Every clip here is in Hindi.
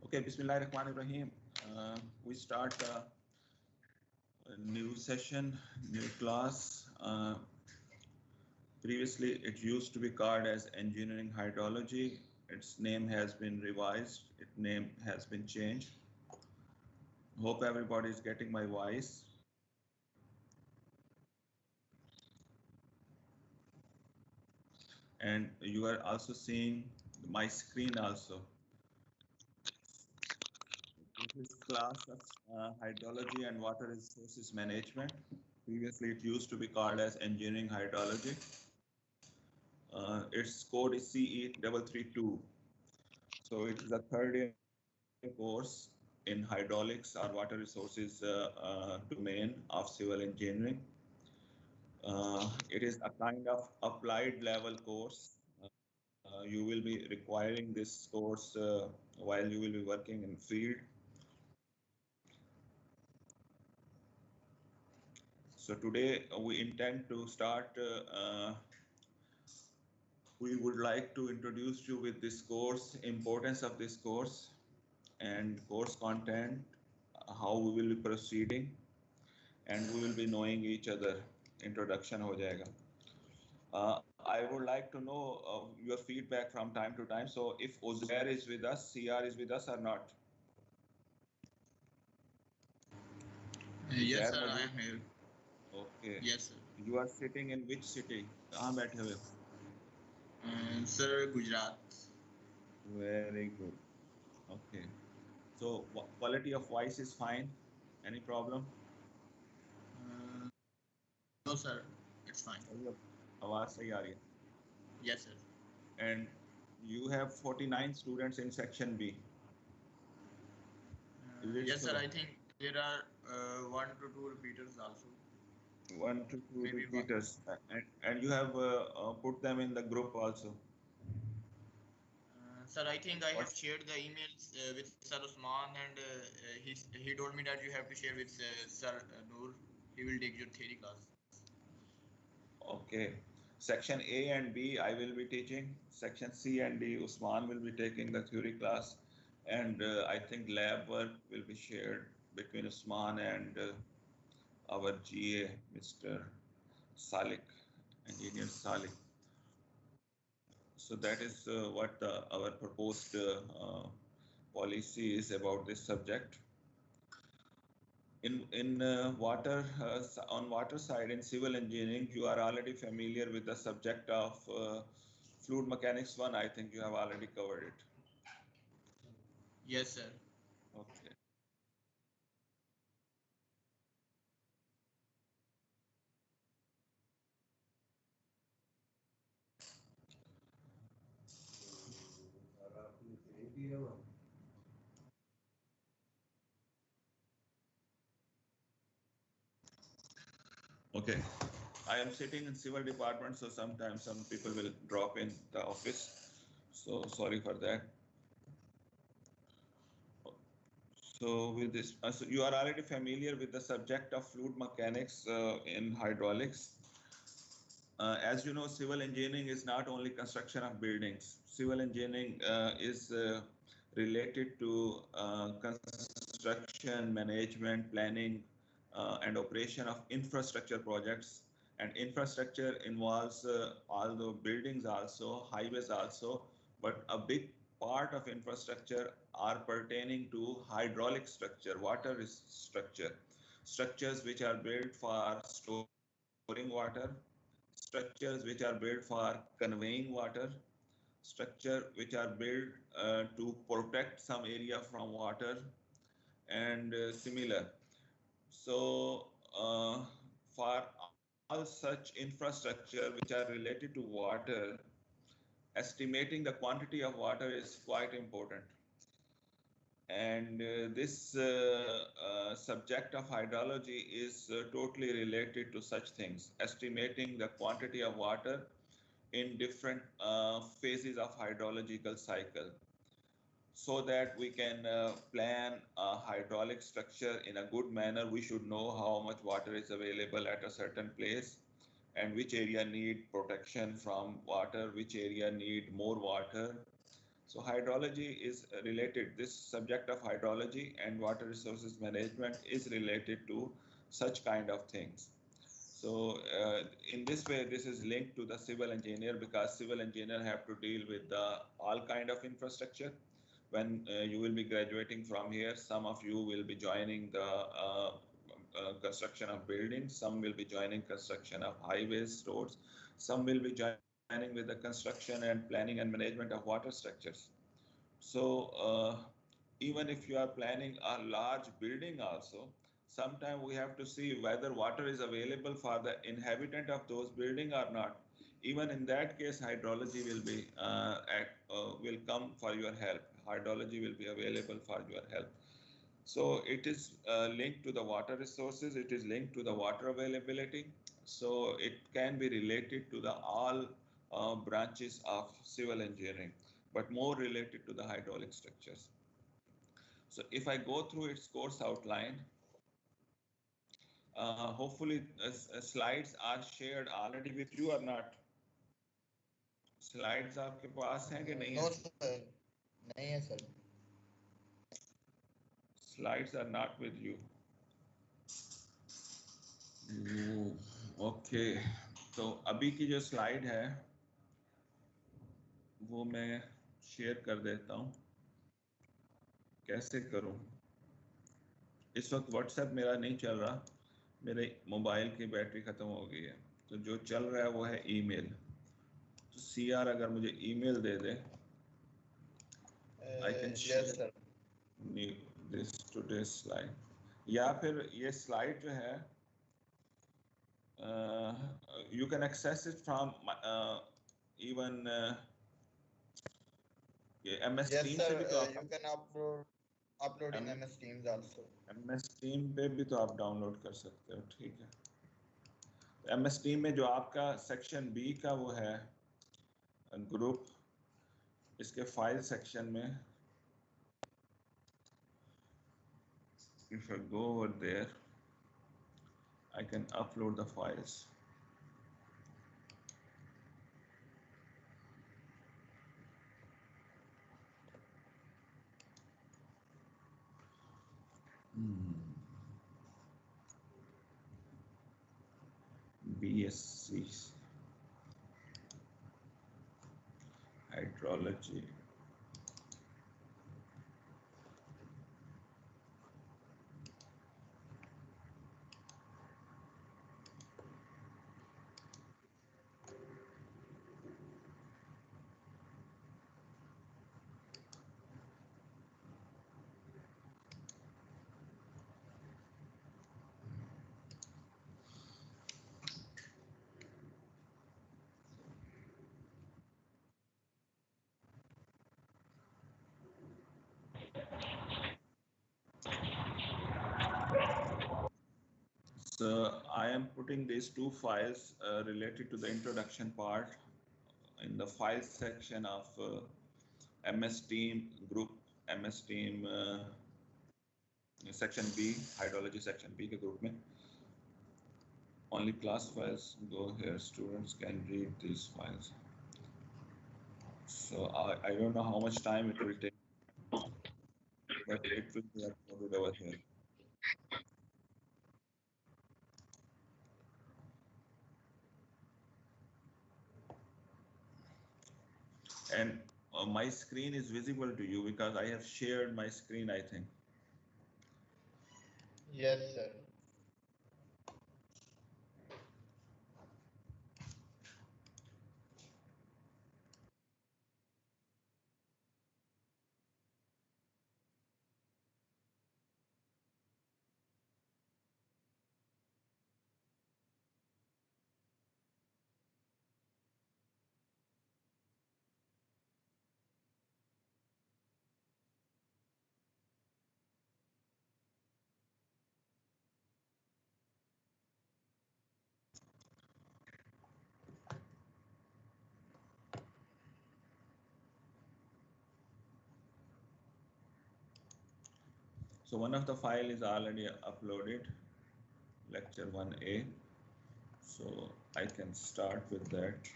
Okay, Bismillahirrahmanirrahim. We start a new session, new class. Previously, it used to be called as Engineering Hydrology. Its name has been revised. Its name has been changed. Hope everybody is getting my voice. And you are also seeing my screen also. This is class of hydrology and water resources management. Previously, it used to be called as engineering hydrology. Its code is CE332. So it is a third year course in hydraulics or water resources domain of civil engineering. It is a kind of applied level course. You will be requiring this course while you will be working in field. So today we intend to start, we would like to introduce you with this course, importance of this course and course content, how we will be proceeding, and we will be knowing each other. Introduction ho jayega. I would like to know your feedback from time to time. So if Uzair is with us, CR is with us or not? Yes, sir, I am here. Okay. Yes, sir. You are sitting in which city? कहाँ बैठे हुए? Sir, Gujarat. Very good. Okay. So quality of voice is fine. Any problem? No, sir, it's fine. आवाज सही आ रही है? Yes, sir. And you have 49 students in section B. Yes, sir, I think there are 1 to 2 repeaters also. 1 to 2 Maybe repeaters. And you have put them in the group also. Sir, I think I have shared the emails with Sir Usman, and he told me that you have to share with Sir Noor. He will take your theory class. Okay. Section A and B I will be teaching. Section C and D Usman will be taking the theory class, and I think lab work will be shared between Usman and our GA, Mr. Salik, Engineer Salik. So that is what our proposed policy is about this subject. In water, on water side in civil engineering, you are already familiar with the subject of fluid mechanics 1. I think you have already covered it. Yes, sir. Okay. Okay, I am sitting in civil department, so sometimes some people will drop in the office. So sorry for that. So with this, so you are already familiar with the subject of fluid mechanics in hydraulics. As you know, civil engineering is not only construction of buildings. Civil engineering is related to construction, management, planning, and operation of infrastructure projects. And infrastructure involves all the buildings also, highways also, but a big part of infrastructure are pertaining to hydraulic structure, water structure, structures which are built for storing water, structures which are built for conveying water, structure which are built to protect some area from water, and similar. So for all such infrastructure which are related to water, estimating the quantity of water is quite important. And this subject of hydrology is totally related to such things, estimating the quantity of water in different phases of hydrological cycle, so that we can plan a hydraulic structure in a good manner. We should know how much water is available at a certain place and which area need protection from water, which area need more water, So hydrology is related, this subject of hydrology and water resources management is related to such kind of things. So in this way, this is linked to the civil engineer because civil engineer have to deal with the all kind of infrastructure. When you will be graduating from here, some of you will be joining the construction of buildings, some will be joining construction of highways, roads, some will be joining with the construction and planning and management of water structures. So even if you are planning a large building also, sometimes we have to see whether water is available for the inhabitant of those building or not. Even in that case, hydrology will be will come for your help. Hydrology will be available for your help. So it is linked to the water resources. It is linked to the water availability. So it can be related to the all branches of civil engineering, but more related to the hydraulic structures. So if I go through its course outline, hopefully slides are shared already with you or not? Slides आपके पास हैं कि नहीं No, है? sir. नहीं है, sir. Slides are not with you. Okay, तो अभी की जो स्लाइड है वो मैं शेयर कर देता हूँ। कैसे करूँ? इस वक्त व्हाट्सएप मेरा नहीं चल रहा, मेरे मोबाइल की बैटरी ख़त्म हो गई है, तो जो चल रहा है वो है ईमेल। तो सीआर अगर मुझे ईमेल दे दे, I can share this today's slide, या फिर ये स्लाइड जो है you can access it from even MS Yes, Team sir. से भी तो You can upload in MS Teams also. MS Team पे भी तो आप डाउनलोड कर सकते हो, ठीक है। MS Team में जो आपका सेक्शन बी का वो है ग्रुप, इसके फाइल सेक्शन में if I go over there, I can upload the files. BSc hydrology. So I am putting these two files related to the introduction part in the file section of MS Team group, MS Team section B, hydrology section B के group में. Only class files go here. Students can read these files. So I don't know how much time it will take, but it will be uploaded over here. And my screen is visible to you because I have shared my screen, I think. Yes, sir. So one of the file is already uploaded, lecture 1A. So I can start with that.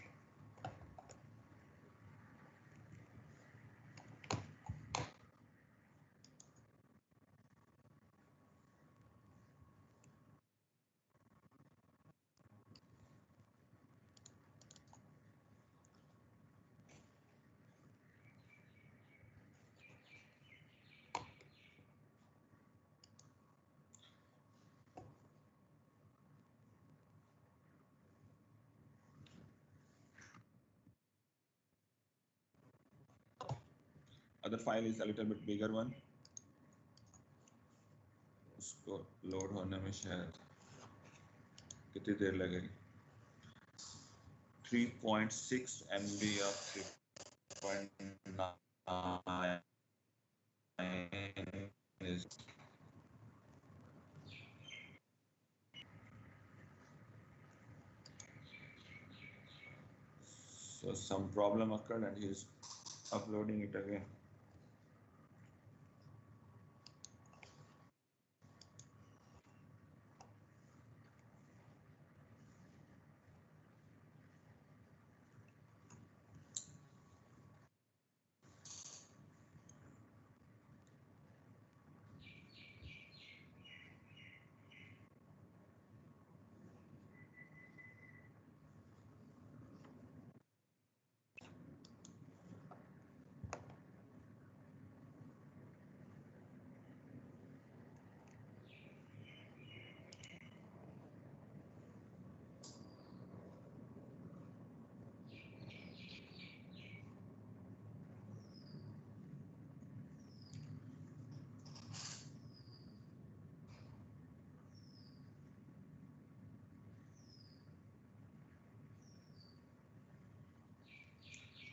other file is a little bit bigger one. उसको लोड होने में शायद कितनी देर लगेगी? 3.6 MB of 3.9 is so some problem occurred and he is uploading it again.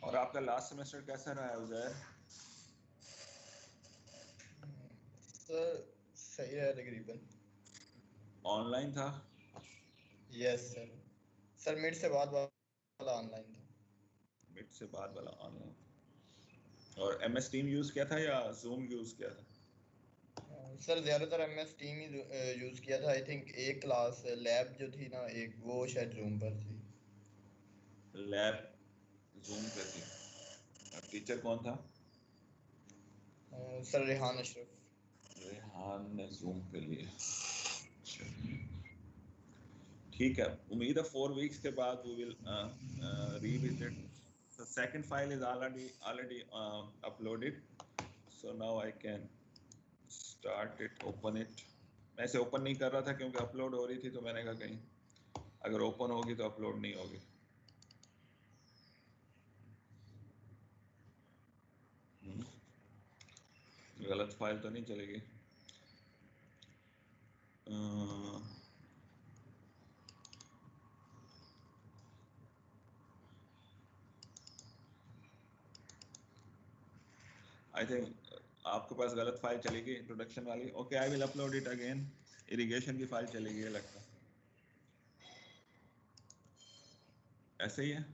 और आपका लास्ट सेमेस्टर कैसा रहा है उजैर? सर सही है तकरीबन। ऑनलाइन था? Yes sir. सर मिड से बाद वाला ऑनलाइन था। मिड से बाद वाला ऑनलाइन। और MS टीम यूज किया था या जूम यूज किया था? सर ज़्यादातर MS टीम ही यूज़ किया था। आई थिंक एक क्लास लैब जो थी ना एक, वो शायद जूम पर थी। लैब जूम पे थी। टीचर कौन था? सर रेहान अशरफ। रेहान ने जूम पे लिए। ठीक है, उम्मीद है 4 weeks के बाद we will revisit. The second file is already uploaded, so now I can start it, open it. मैं इसे ओपन नहीं कर रहा था क्योंकि अपलोड हो रही थी, तो मैंने कहा कहीं अगर ओपन होगी तो अपलोड नहीं होगी। गलत फाइल तो नहीं चलेगी? आई थिंक आपके पास गलत फाइल चलेगी इंट्रोडक्शन वाली। Okay, I will upload it again. Irrigation की फाइल चलेगी ये लगता है। ऐसे ही है।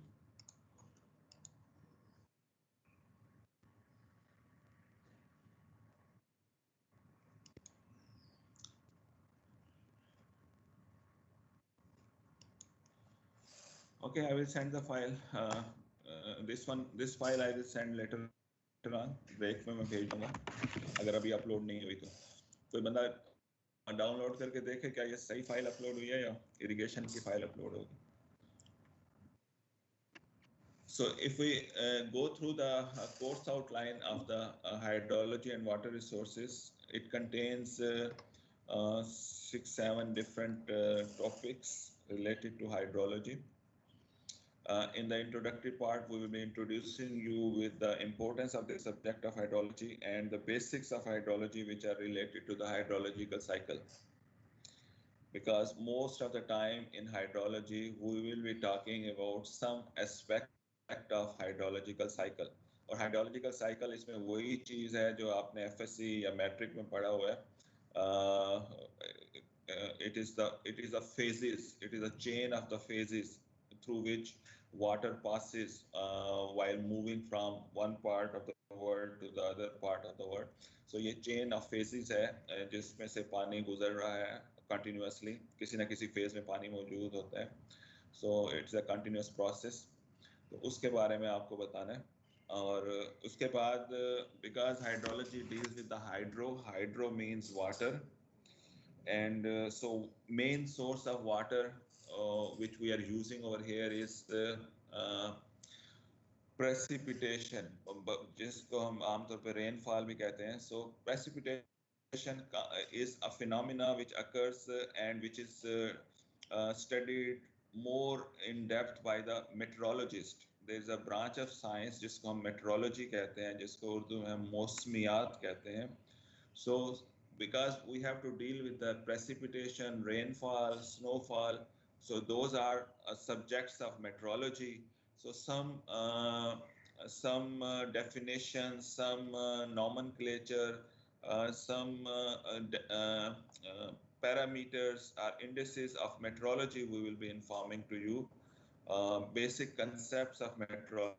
Okay, I will send the file. This file I will send later on. Break में मैं भेज दूंगा अगर अभी अपलोड नहीं हुई तो। कोई बंदा डाउनलोड करके देखे क्या ये सही फाइल अपलोड हुई है या इरिगेशन की फाइल अपलोड होगी। So if we go through the course outline of the hydrology and water resources, it contains 6-7 different topics related to hydrology. In the introductory part, we will be introducing you with the importance of the subject of hydrology and the basics of hydrology which are related to the hydrological cycle. Because most of the time in hydrology, we will be talking about some aspect of hydrological cycle. और hydrological cycle इसमें वही चीज़ है जो आपने FSC या मैट्रिक में पढ़ा हुआ है। It is the phases, it is a chain of the phases through which water passes while moving from one part of the world to the other part of the world. So ये chain of phases है जिसमें से पानी गुजर रहा है continuously, किसी ना किसी phase में पानी मौजूद होता है। So it's a continuous process. तो उसके बारे में आपको बताना है। और उसके बाद because hydrology deals with the hydro means water, and so main source of water which we are using over here is precipitation, जिसको हम आमतौर पर rainfall भी कहते हैं। So precipitation is a phenomena which occurs and which is studied more in depth by the meteorologist, there is a branch of science जिसको हम मेट्रोलॉजी कहते हैं, जिसको उर्दू में हम मौसमियात कहते हैं. So because we have to deal with the precipitation, rainfall, snowfall, so those are subjects of meteorology. So some definitions, some nomenclature, some parameters or indices of meteorology we will be informing to you. Basic concepts of meteorology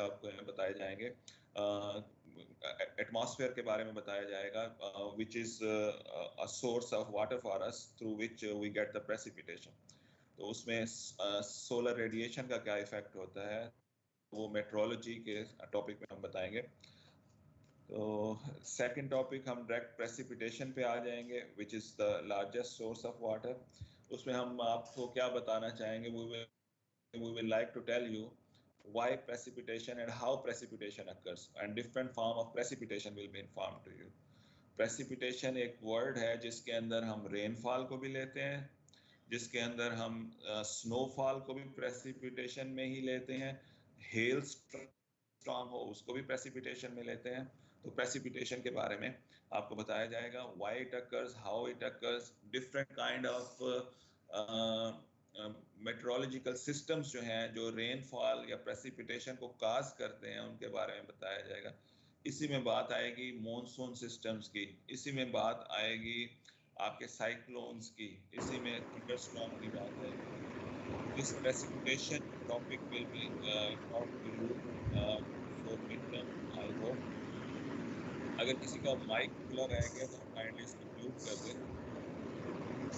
आपको बताए जाएंगे. एटमॉस्फेयर के बारे में बताया जाएगा, which is a source of water for us through which we get the precipitation. तो उसमें सोलर रेडिएशन का क्या इफेक्ट होता है वो मेट्रोलॉजी के टॉपिक में हम बताएंगे. तो सेकंड टॉपिक हम डायरेक्ट प्रेसिपिटेशन पे आ जाएंगे, which is the largest source of water. उसमें हम आपको क्या बताना चाहेंगे, we will like to tell you why precipitation and how precipitation occurs, and different form of precipitation will be informed to you. Precipitation एक वर्ड है जिसके अंदर हम रेनफॉल को भी लेते हैं, जिसके अंदर हम स्नोफॉल को भी प्रेसिपिटेशन में ही लेते हैं, हेल स्टॉर्म हो उसको भी प्रेसिपिटेशन में लेते हैं. तो प्रेसिपिटेशन के बारे में आपको बताया जाएगा, why it occurs, how it occurs, different kind of meteorological systems जो हैं जो रेनफॉल या प्रेसिपिटेशन को काज करते हैं उनके बारे में बताया जाएगा. इसी में बात आएगी मॉनसून सिस्टम्स की, इसी में बात आएगी आपके साइक्लोन्स की, इसी में थंडरस्टॉर्म की बात आएगी. This precipitation topic will be taught to you for mid term, I hope. अगर किसी का माइक खुला रह गया तो काइंडली इसको म्यूट कर दें.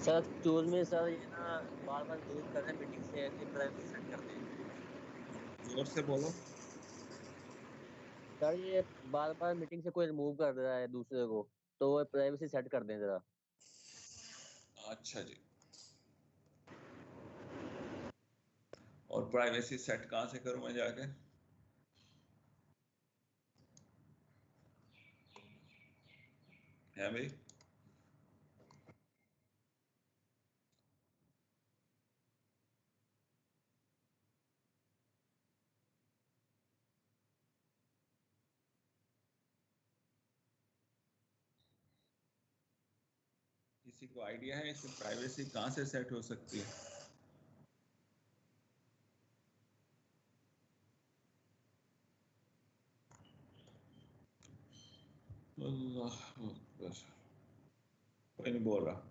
सर एक्चुअल में सर ये ना बार बार मूव कर रहे हैं मीटिंग से, ऐसे प्राइवेसी सेट कर दें. जोर से बोलो. सर ये बार बार मीटिंग से कोई रिमूव कर रहा है दूसरे को, तो वो प्राइवेसी सेट कर दें जरा. अच्छा जी. और प्राइवेसी सेट कहाँ से करूं मैं जाके? है भाई? किसी को आइडिया है इसमें प्राइवेसी कहाँ से सेट हो सकती है? अल्लाह अकबर. कोई नहीं बोल रहा.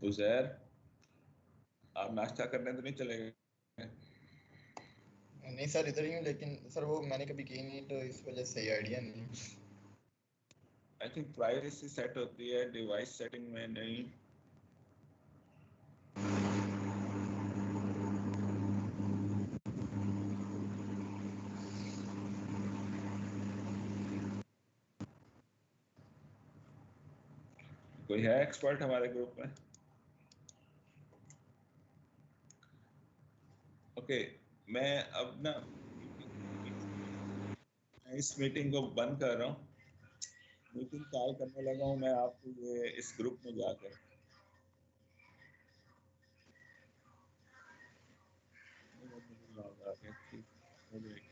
उजैर, आप नाश्ता करने तो नहीं चले गए? नहीं सर, इधर ही हूँ, लेकिन सर वो मैंने कभी की नहीं तो इस वजह से आइडिया नहीं. आई थिंक प्राइवेसी सेट होती है डिवाइस सेटिंग में, नहीं? कोई है एक्सपर्ट हमारे ग्रुप में? ओके, मैं अब ना इस मीटिंग को बंद कर रहा हूँ. मीटिंग कॉल करने लगा हूँ मैं आपको ये इस ग्रुप में जाकर. ठीक हो जाएगी.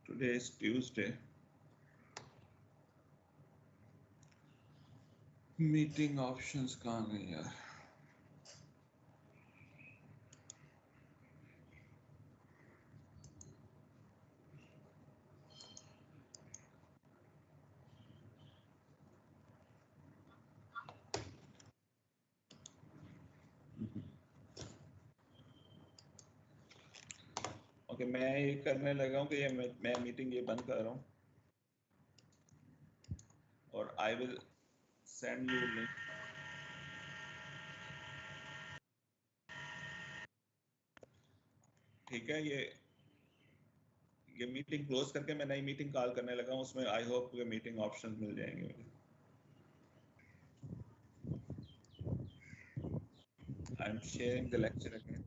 Today is Tuesday. Meeting options कहाँ गए यार? ओके, ओके, मैं ये करने लगा हूँ कि ये मैं मीटिंग ये बंद कर रहा हूँ और I will send you link. ठीक है, ये मीटिंग क्लोज करके मैं नई मीटिंग कॉल करने लगा हूँ, उसमें आई होप ये मीटिंग ऑप्शंस मिल जाएंगे मुझे। I am sharing the lecture again.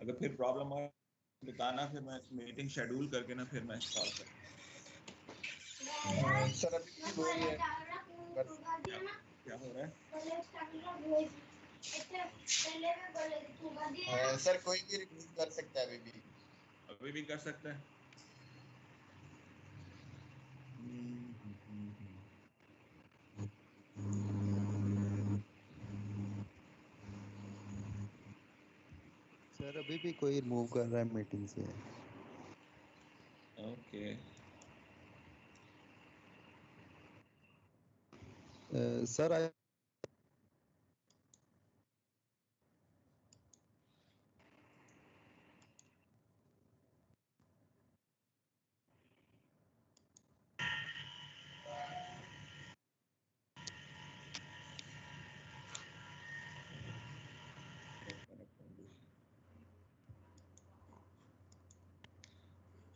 अगर फिर प्रॉब्लम हो बताना, फिर मैं मीटिंग शेड्यूल करके ना फिर मैं कॉल कर। सर अभी भी वही है, क्या हो रहा है? सर कोई भी रिक्वेस्ट कर सकता है अभी भी कर सकता है। सर अभी भी कोई रिमूव कर रहा है मीटिंग से। ओके सर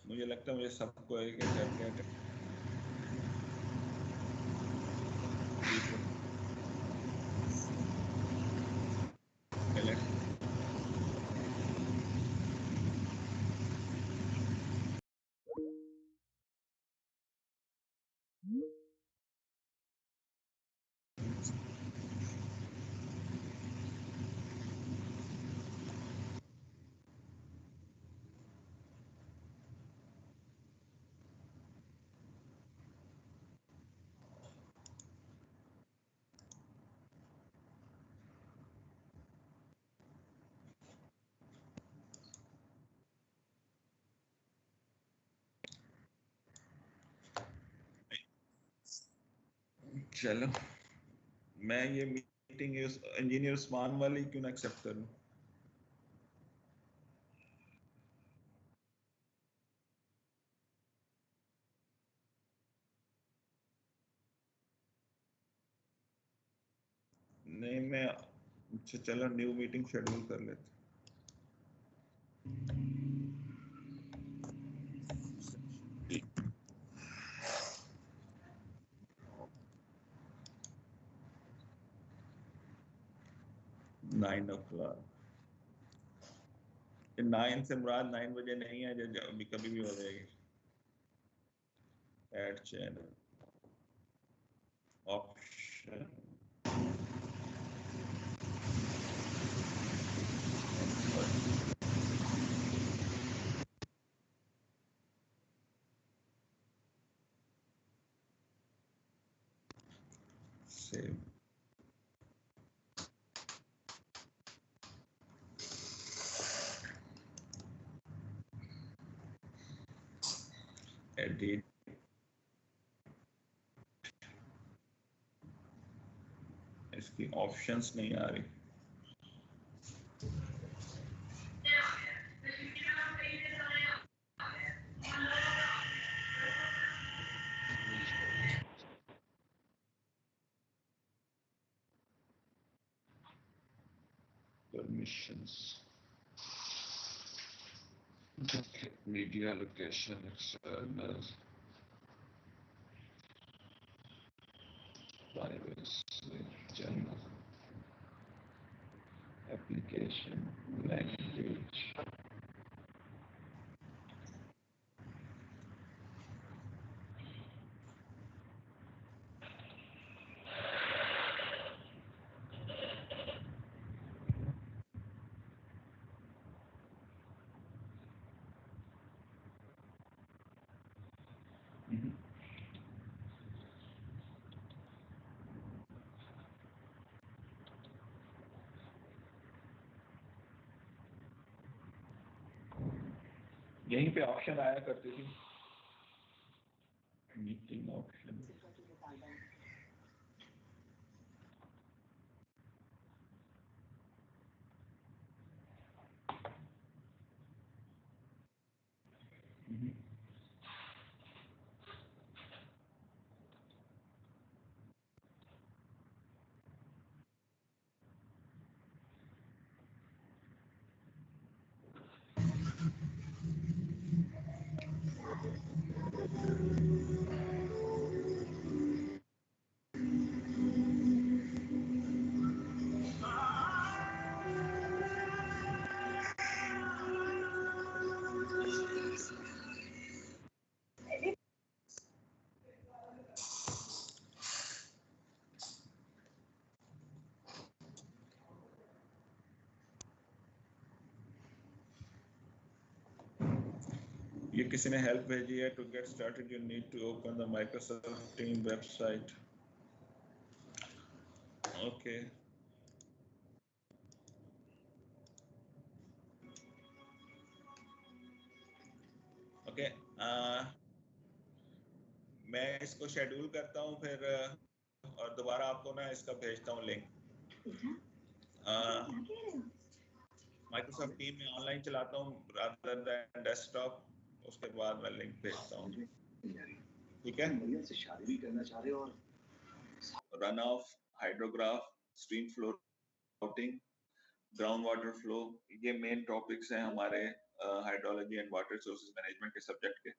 मुझे लगता है मुझे सबको एक एक करके चलो, मैं ये मीटिंग इंजीनियर उस्मान वाली क्यों ना एक्सेप्ट करूं? नहीं, मैं अच्छा चलो न्यू मीटिंग शेड्यूल कर लेते। 9 o'clock। 9 से मुराद 9 बजे नहीं है, जो अभी कभी भी हो जाएगी। Add channel option save. Edit. इसकी ऑप्शंस नहीं आ रही। Permissions. Okay, media location external. Privacy, general. Application, language. यहीं पे ऑप्शन आया करती थी, मीटिंग ऑप्शन। ये किसी ने हेल्प भेजी है to get started you need to open the Microsoft team website okay okay मैं इसको शेड्यूल करता हूँ फिर और दोबारा आपको ना इसका भेजता हूँ लिंक माइक्रोसॉफ्ट टीम में ऑनलाइन चलाता हूँ रादर देन डेस्कटॉप उसके बाद मैं लिंक भेजता हूँ ठीक है run of hydrograph stream flow routing ground water flow ये मेन टॉपिक्स हैं हमारे hydrology and water resources management के सब्जेक्ट के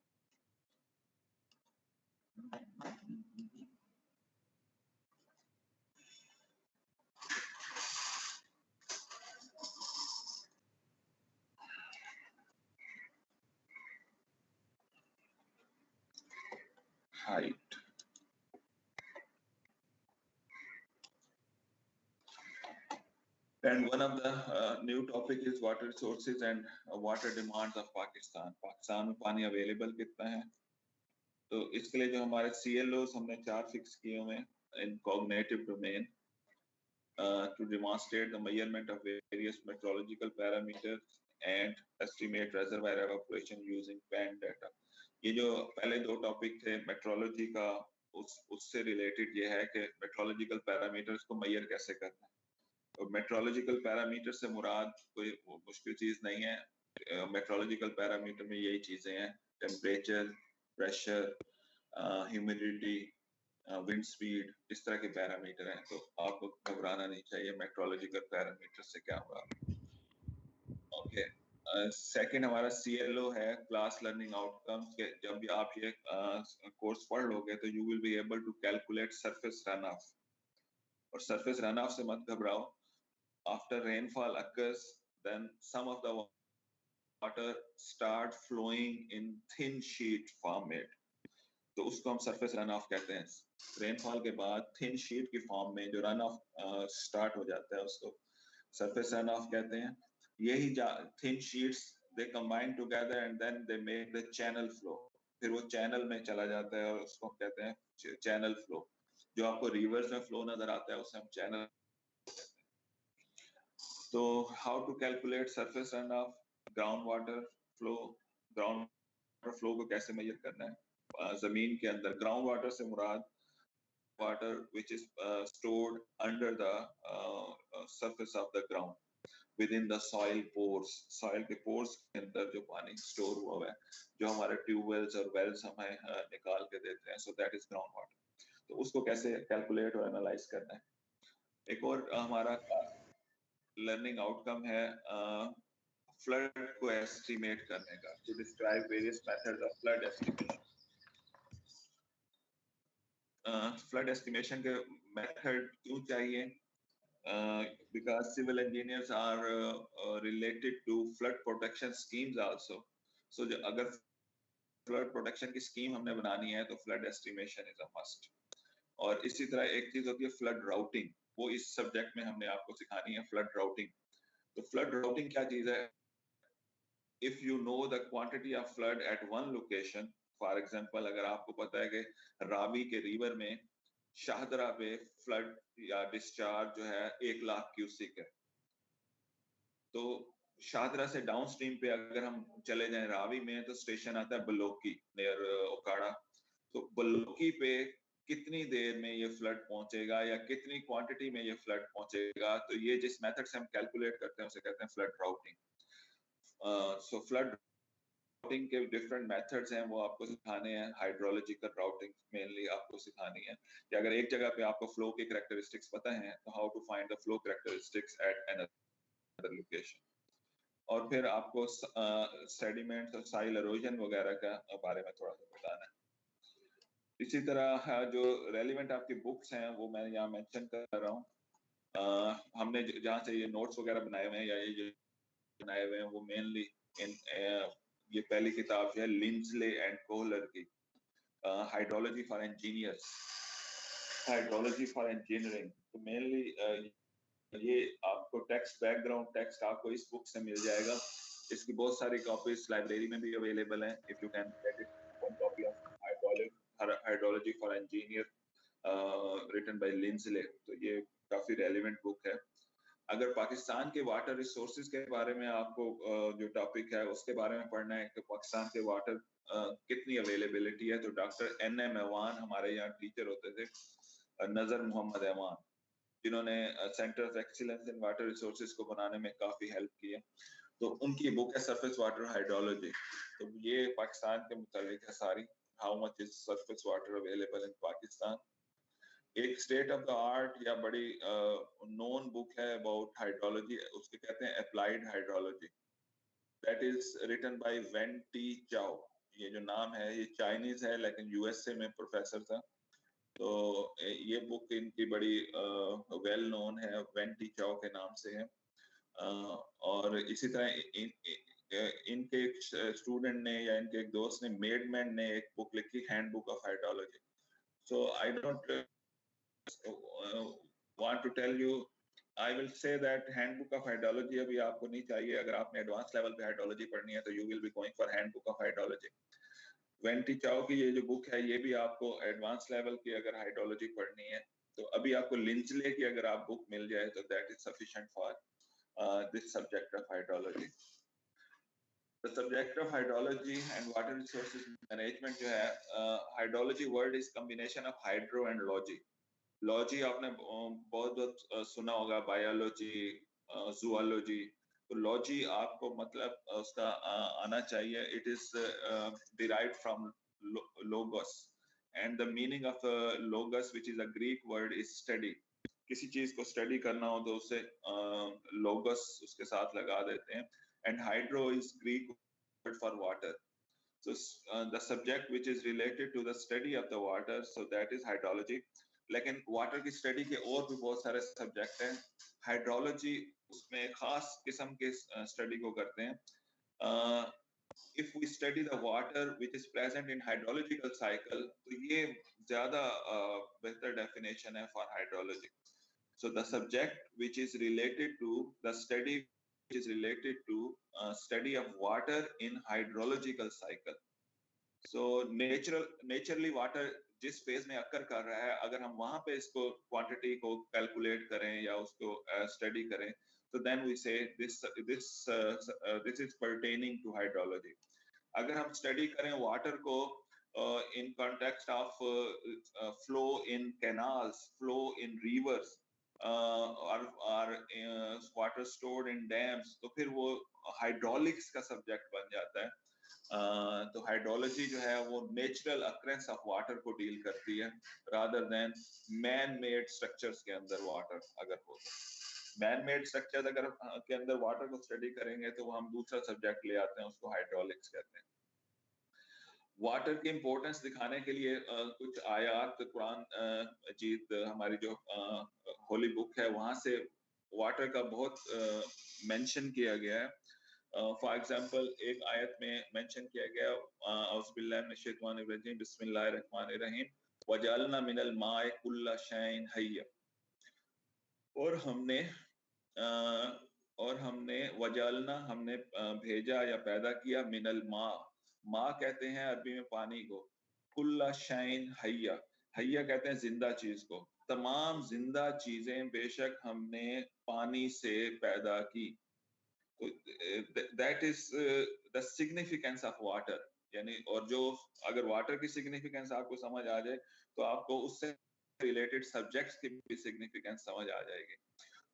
height and one of the new topic is water resources and water demands of Pakistan में पानी अवेलेबल कितना है तो इसके लिए जो हमारे CLOs हमने 4 फिक्स किए हुए हैं in cognitive domain to demonstrate the measurement of various meteorological parameters and estimate reservoir evaporation using band data ये जो पहले दो टॉपिक थे मेट्रोलॉजी का उससे रिलेटेड ये है कि मेट्रोलॉजिकल पैरामीटर्स को मेजर कैसे करना है और मेट्रोलॉजिकल पैरामीटर से मुराद कोई मुश्किल चीज नहीं है मेट्रोलॉजिकल पैरामीटर में यही चीजें हैं temperature pressure humidity wind speed इस तरह के पैरामीटर हैं तो आपको घबराना नहीं चाहिए मेट्रोलॉजिकल पैरामीटर से क्या होगा ओके सेकंड हमारा CLO है क्लास लर्निंग आउटकम्स के जब भी आप ये कोर्स पढ़ लोगे तो you will be able to calculate surface runoff और सरफेस रन ऑफ से मत घबराओ after rainfall occurs then some of the water start flowing in thin sheet format तो उसको हम सरफेस रन ऑफ कहते हैं रेनफॉल के बाद थिन शीट की फॉर्म में जो रन ऑफ स्टार्ट हो जाता है उसको सरफेस रन ऑफ कहते हैं यही thin sheets they combine together and then they make the channel flow फिर वो चैनल में चला जाता है और उसको कहते हैं चैनल फ्लो जो आपको रिवर्स में फ्लो नजर आता है उसे हम चैनल तो how to calculate surface runoff ground water flow को कैसे मेजर करना है जमीन के अंदर ग्राउंड वाटर से मुराद water which is stored under the surface of the ground within the soil pores soil के pores के अंदर जो पानी स्टोर हुआ है जो हमारे ट्यूबवेल्स और वेल्स हमें निकाल के देते हैं so that is ground water तो उसको कैसे कैलकुलेट और एनालाइज करना है एक और हमारा लर्निंग आउटकम है फ्लड को एस्टिमेट करने का to describe various methods of flood estimation flood estimation के मेथड क्यों चाहिए because civil engineers are related to flood protection schemes also so अगर flood protection की स्कीम हमने बनानी है तो flood estimation is a must और इसी तरह एक चीज होती है flood routing वो इस सब्जेक्ट में हमने आपको सिखानी है flood routing तो flood routing क्या चीज है if you know the quantity of flood at one location for example अगर आपको पता है कि रावी के रिवर में शाहदरा पे फ्लड या डिस्चार्ज जो है 1 लाख क्यूसिक है तो शाहदरा से डाउन स्ट्रीम पे अगर हम चले जाएं रावी में तो स्टेशन आता है बलोकी नियर ओकाड़ा तो बलोकी पे कितनी देर में ये फ्लड पहुंचेगा या कितनी क्वांटिटी में ये फ्लड पहुंचेगा तो ये जिस मेथड से हम कैलकुलेट करते हैं उसे कहते हैं फ्लड राउटिंग सो फ्लड राउटिंग के डिफरेंट मेथड्स हैं वो आपको सिखाने हैं। हाइड्रोलॉजिकल राउटिंग मेनली आपको सिखानी है कि अगर एक जगह पे आपको फ्लो के कैरेक्टरिस्टिक्स पता हैं तो how to find the flow characteristics at another location. और फिर आपको सेडिमेंट्स और साइल एरोजन वगैरह का बारे में थोड़ा सा बताना है। इसी तरह जो रेलिवेंट आपकी बुक्स हैं वो मैं यहाँ मेंशन कर रहा हूँ। हमने जहाँ से ये नोट्स वगैरह बनाए हुए हैं या ये बनाए हुए हैं वो मेनली इन ये पहली किताब जो है लिंजले एंड कोहलर की hydrology for engineers, hydrology for engineering. तो मेनली ये आपको टेक्स्ट बैकग्राउंड टेक्स्ट आपको इस बुक से मिल जाएगा। इसकी बहुत सारी कॉपीज लाइब्रेरी में भी अवेलेबल हैं। If you can get it, one copy of hydrology for engineer written by Linsley. तो ये काफी रेलेवेंट बुक है। अगर पाकिस्तान के वाटर रिसोर्सेज के बारे में आपको जो टॉपिक है उसके बारे में पढ़ना है कि पाकिस्तान के वाटर कितनी अवेलेबिलिटी है, तो डॉक्टर NM ऐवान हमारे यहाँ टीचर होते थे, नजर मोहम्मद ऐवान, जिन्होंने centre of excellence in water resources को बनाने में काफी हेल्प की है। तो उनकी बुक है सरफेस वाटर हाइड्रोलॉजी। तो ये पाकिस्तान के मुताबिक है सारी, how much is surface water available in Pakistan. एक स्टेट ऑफ द आर्ट या बड़ी नोन बुक है अबाउट हाइड्रोलॉजी, उसके कहते हैं applied hydrology. That is written by Ven T Chow. ये जो नाम है ये चाइनीज है लेकिन USA में प्रोफेसर था। तो ये बुक इनकी बड़ी वेल नोन है, वेन टी चाओ के नाम से है। और इसी तरह इनके एक स्टूडेंट ने या इनके एक दोस्त ने, मेडमैन ने एक बुक लिखी, hand book of hydrology. So I don't want to tell you, I will say that handbook of hydrology अभी आपको नहीं चाहिए। अगर आपने एडवांस लेवल पे हाइड्रोलॉजी पढ़नी है तो you will be going for handbook of hydrology। Vanity चाओ की ये जो बुक है ये भी आपको एडवांस लेवल की अगर हाइड्रोलॉजी पढ़नी है तो अभी आपको लिंजले की अगर आप बुक मिल जाए तो that is sufficient for this subject of hydrology. The subject of hydrology and water resources management जो है, hydrology word is combination of hydro and logy. Logy आपने बहुत सुना होगा, बायोलॉजी, जूलॉजी। तो लॉजी आपको मतलब उसका आना चाहिए, it is derived from logos and the meaning of लोगस which is a Greek word is study. किसी चीज को स्टडी करना हो तो उसे लोगस उसके साथ लगा देते हैं। And hydro is Greek word for water. So the subject which is related to the study of the water, so that is hydrology। लेकिन वाटर की स्टडी के और भी बहुत सारे सब्जेक्ट हैं। हाइड्रोलॉजी उसमें खास किस्म के स्टडी को करते हैं। If we study the water which is present in hydrological cycle, तो ये ज्यादा बेहतर डेफिनेशन है for hydrology. So the subject which is related to the study is related to study of water in hydrological cycle। So naturally water जिस फेज में अकर कर रहा है, अगर हम वहां पे इसको क्वांटिटी को कैलकुलेट करें या उसको स्टडी करें तो then we say this is pertaining to hydrology। अगर हम स्टडी करें वाटर को in context of flow in canals, flow in rivers, और वाटर स्टोर्ड इन डैम्स, तो फिर वो हाइड्रोलिक्स का सब्जेक्ट बन जाता है। तो हाइड्रोलॉजी जो है वो नेचुरल अकरेंस ऑफ वाटर को डील करती है rather than man made structures के अंदर वाटर अगर हो। मैन मेड स्ट्रक्चर अगर के अंदर वाटर को स्टडी करेंगे तो वो हम दूसरा सब्जेक्ट ले आते हैं, उसको हाइड्रोलिक्स कहते हैं। वाटर की इंपॉर्टेंस दिखाने के लिए कुछ आयात कुरान मजीद हमारी जो होली बुक है वहां से वाटर का बहुत मेंशन किया गया है। फॉर एग्जांपल एक आयत में मेंशन किया गया, औज़ुबिल्लाहि मिनश शैतानिर रजीम, बिस्मिल्लाहिर रहमानिर रहीम, वजअलना मिनल माए कुल्ला शैइन हय्य। और हमने वजअलना हमने भेजा या पैदा किया, मिनल माँ कहते हैं अरबी में पानी को, कुल्ला शैइन हय्या, हय्या कहते हैं जिंदा चीज को, तमाम जिंदा चीजें बेशक हमने पानी से पैदा की। तो that is the significance of water. यानी और जो अगर वाटर की सिग्निफिकेंस आपको समझ आ जाए तो आपको उससे रिलेटेड सब्जेक्ट्स की भी सिग्निफिकेंस समझ आ जाएगी।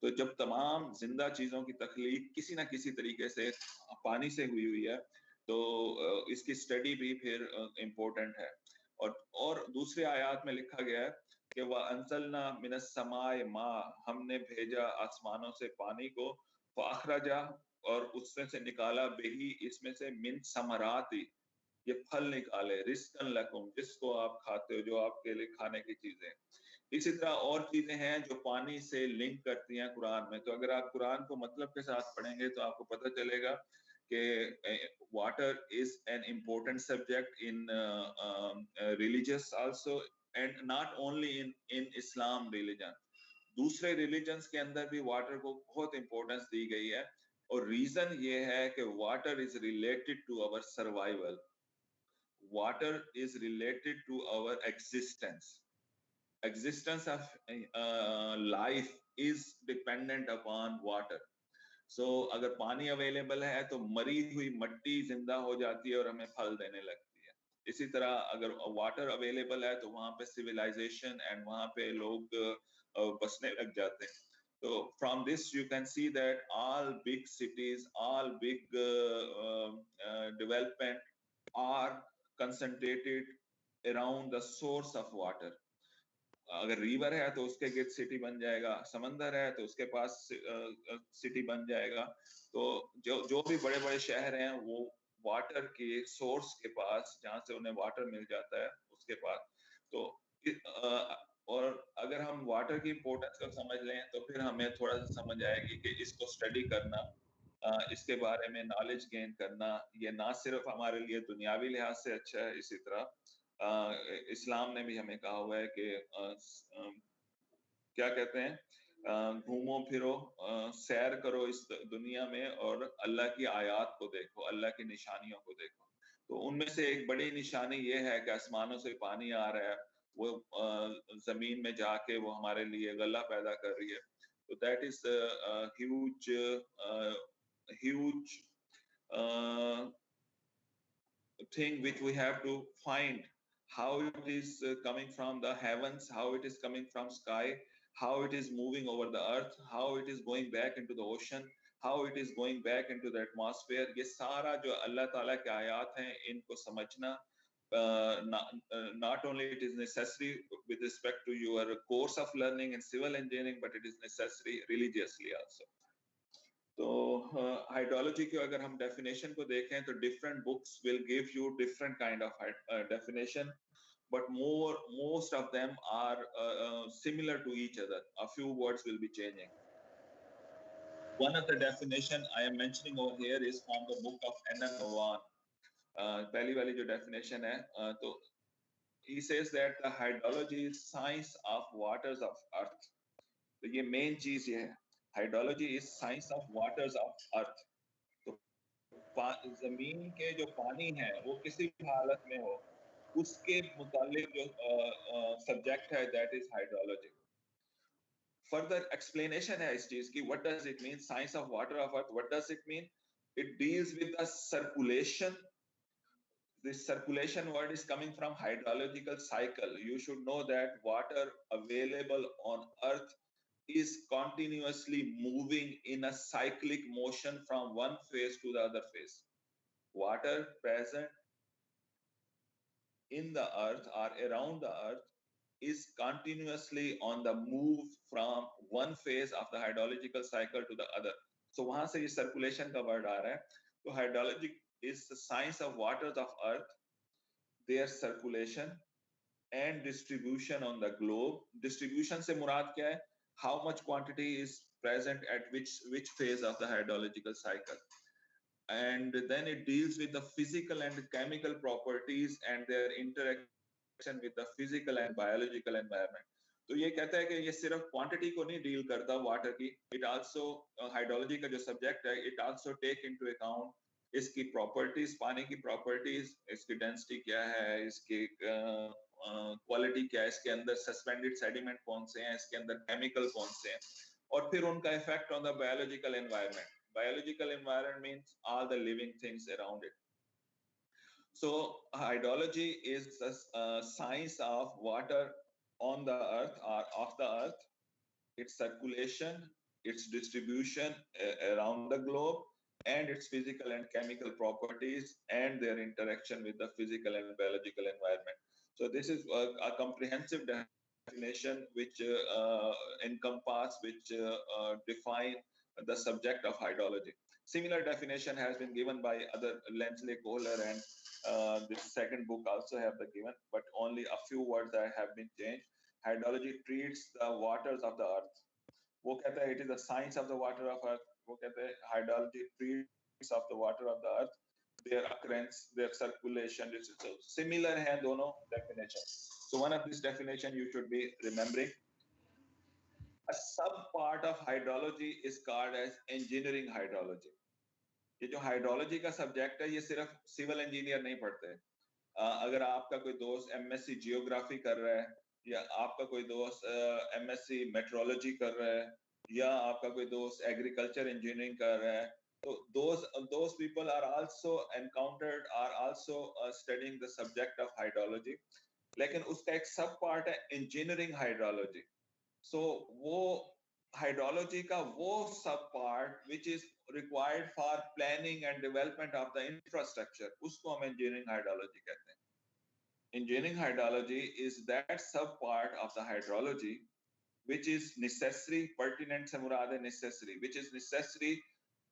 तो जब तमाम जिंदा चीजों की तख्लीक किसी ना किसी तरीके से पानी से हुई है तो इसकी स्टडी भी फिर इम्पोर्टेंट है। और दूसरे आयात में लिखा गया है कि वह अंजलना मिनस समाए माँ, हमने भेजा आसमानों से पानी को, फाखराजा, और उसमें से निकाला, बेही, इसमें से, मिन समराती, ये फल निकाले, रिस्कन लकुम, जिसको आप खाते हो, जो आपके लिए खाने की चीजें। इसी तरह और चीजें हैं जो पानी से लिंक करती हैं कुरान में। तो अगर आप कुरान को मतलब के साथ पढ़ेंगे तो आपको पता चलेगा कि water is an important subject in religious also, and not only in in Islam religion, दूसरे रिलीजन्स के अंदर भी वाटर को बहुत इंपॉर्टेंस दी गई है। और रीजन ये है कि water is related to our survival, water is related to our existence of life is dependent upon water. So अगर पानी अवेलेबल है तो मरी हुई मट्टी जिंदा हो जाती है और हमें फल देने लगती है। इसी तरह अगर वाटर अवेलेबल है तो वहां पे सिविलाइजेशन एंड वहां पे लोग बसने लग जाते हैं। So from this you can see that all big cities, all big development are concentrated around the source of water. अगर रिवर है तो उसके गिर्द सिटी बन जाएगा, समंदर है तो उसके पास सिटी बन जाएगा। तो जो जो भी बड़े बड़े शहर हैं वो वाटर के सोर्स के पास, जहाँ से उन्हें वाटर मिल जाता है उसके पास। तो और अगर हम वाटर की इम्पोर्टेंस को समझ लें तो फिर हमें थोड़ा सा समझ आएगी कि इसको स्टडी करना, इसके बारे में नॉलेज गेन करना, ये ना सिर्फ हमारे लिए दुनियावी लिहाज से अच्छा है, इसी तरह इस्लाम ने भी हमें कहा हुआ है कि क्या कहते हैं, घूमो फिरो, सैर करो इस दुनिया में और अल्लाह की आयात को देखो, अल्लाह की निशानियों को देखो। तो उनमें से एक बड़ी निशानी ये है कि आसमानों से पानी आ रहा है, वो जमीन में जाके वो हमारे लिए गल्ला पैदा कर रही है। तो that is huge thing which we have to find, how it is coming from the heavens, how it is coming from sky, how it is moving over the earth, how it is going back into the ocean, how it is going back into the atmosphere। ये सारा जो अल्लाह ताला के आयात हैं इनको समझना, not only it is necessary with respect to your course of learning in civil engineering, but it is necessary religiously also। तो हाइड्रोलॉजी की अगर हम डेफिनेशन को देखें तो different books will give you different kind of definition, but most of them are similar to each other. A few words will be changing. One of the definition I am mentioning over here is from the book of N.M. Vaughan. पहली वाली जो definition है, तो he says that the hydrology is science of waters of earth. तो ये main चीज ये है, hydrology is science of waters of earth. तो जमीन के जो पानी है वो किसी भी हालत में हो उसके मुतालिक जो सब्जेक्ट है that is hydrology. Further explanation है इस चीज की, what does it mean science of water of earth, what does it mean? It deals with the circulation. This circulation word is coming from hydrological cycle. You should know that water available on earth is continuously moving in a cyclic motion from one phase to the other phase. Water present in the earth or around the earth is continuously on the move from one phase of the hydrological cycle to the other. So वहां से ये circulation का word आ रहा है। तो hydrology is the science of waters of earth, their circulation and distribution on the globe. Distribution से मुराद क्या है? How much quantity is present at which phase of the hydrological cycle, and then it deals with the physical and chemical properties and their interaction with the physical and biological environment. तो ये कहता है कि ये सिर्फ क्वांटिटी को नहीं डील करता वाटर की, इट आल्सो हाइड्रोलॉजी का जो सब्जेक्ट है it also take into account इसकी प्रॉपर्टीज, पानी की प्रॉपर्टीज, इसकी डेंसिटी क्या है, इसकी क्वालिटी क्या है, इसके अंदर सस्पेंडेड सेडिमेंट कौन से हैं, इसके अंदर केमिकल कौन से हैं, और फिर उनका effect on the biological environment. Biological environment means all the living things around it. So hydrology is the science of water on the earth or off the earth, its circulation, its distribution around the globe, and its physical and chemical properties and their interaction with the physical and biological environment. So this is a comprehensive definition which define the subject of hydrology. Similar definition has been given by other Lensley Kohler, and this second book also have the given, but only a few words that have been changed. Hydrology treats the waters of the earth. वो कहता है it is the science of the water of earth. वो कहते हैं hydrology treats of the water of the earth, their occurrence, their circulation. Similar है दोनों definition. So one of this definition you should be remembering. A sub part of hydrology is called as engineering hydrology. ये जो हाइड्रोलॉजी का सब्जेक्ट है ये सिर्फ सिविल इंजीनियर नहीं पढ़ते। अगर आपका कोई दोस्त एमएससी जियोग्राफी कर रहा है, या आपका कोई दोस्त एमएससी मेट्रोलॉजी कर रहा है, या आपका कोई दोस्त एग्रीकल्चर इंजीनियरिंग कर रहा है, तो those people are also studying the subject of hydrology. लेकिन उसका एक सब पार्ट है इंजीनियरिंग हाइड्रोलॉजी. सो वो हाइड्रोलॉजी का वो सब part which is required for planning and development of the infrastructure, उसको हम engineering hydrology कहते हैं. Engineering hydrology is that sub part of the hydrology which is necessary, pertinent से मुराद है necessary, which is necessary